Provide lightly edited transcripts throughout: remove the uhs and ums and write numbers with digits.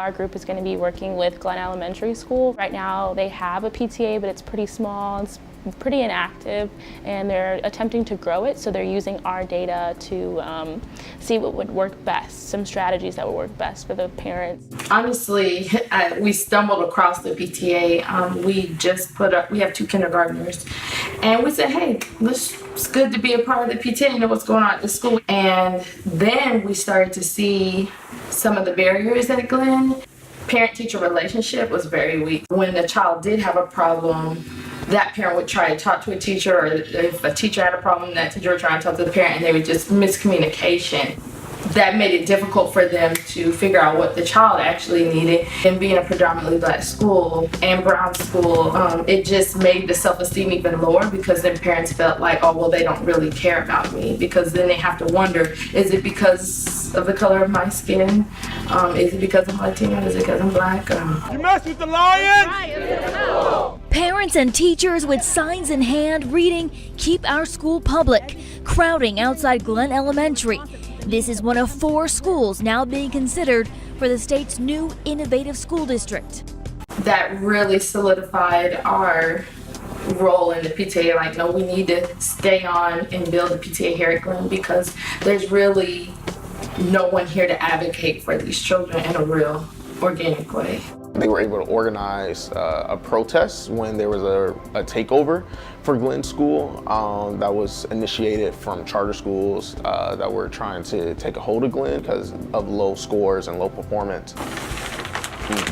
Our group is going to be working with Glen Elementary School. Right now they have a PTA, but it's pretty small. It's pretty inactive, and they're attempting to grow it, so they're using our data to see what would work best, some strategies that would work best for the parents. Honestly, we stumbled across the PTA. We have 2 kindergartners, and we said, hey, it's good to be a part of the PTA and know what's going on at the school. And then we started to see some of the barriers at Glen. Parent-teacher relationship was very weak. When the child did have a problem, that parent would try to talk to a teacher, or if a teacher had a problem, that teacher would try to talk to the parent, and they would just miscommunication. That made it difficult for them to figure out what the child actually needed. And being a predominantly Black school and brown school, it just made the self-esteem even lower, because then parents felt like, oh, well, they don't really care about me, because then they have to wonder, is it because of the color of my skin? Is it because I'm Latino? Is it because I'm Black? You mess with the lion? Parents and teachers with signs in hand reading, "Keep our school public," crowding outside Glen Elementary. This is one of 4 schools now being considered for the state's new innovative school district. That really solidified our role in the PTA. Like, no, we need to stay on and build the PTA here at Glen, because there's really no one here to advocate for these children in a real organic way. They were able to organize a protest when there was a takeover for Glen School that was initiated from charter schools that were trying to take a hold of Glen because of low scores and low performance.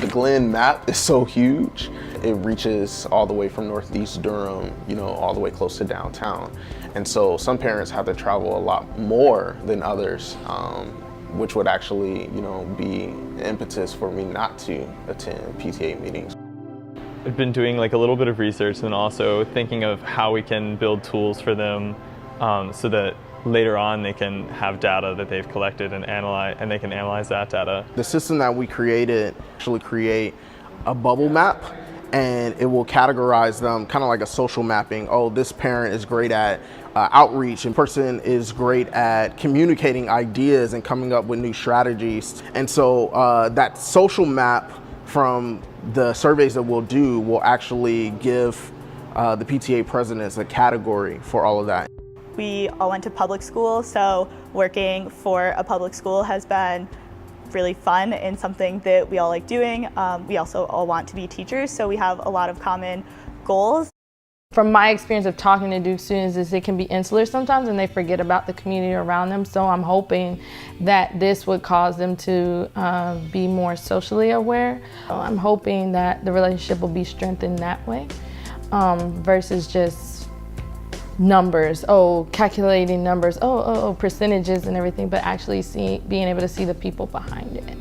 The Glen map is so huge. It reaches all the way from northeast Durham, all the way close to downtown. And so some parents have to travel a lot more than others, which would actually, be impetus for me not to attend PTA meetings. I've been doing like a little bit of research and also thinking of how we can build tools for them so that later on they can have data that they've collected and analyze, and they can analyze that data. The system that we created actually create a bubble map, and it will categorize them kind of like a social mapping. Oh, this parent is great at outreach, and person is great at communicating ideas and coming up with new strategies. And so that social map from the surveys that we'll do will actually give the PTA presidents a category for all of that. We all went to public school, so working for a public school has been really fun and something that we all like doing. We also all want to be teachers, so we have a lot of common goals. From my experience of talking to Duke students, is it can be insular sometimes and they forget about the community around them. So I'm hoping that this would cause them to be more socially aware. I'm hoping that the relationship will be strengthened that way versus just numbers, calculating numbers, percentages and everything, but actually being able to see the people behind it.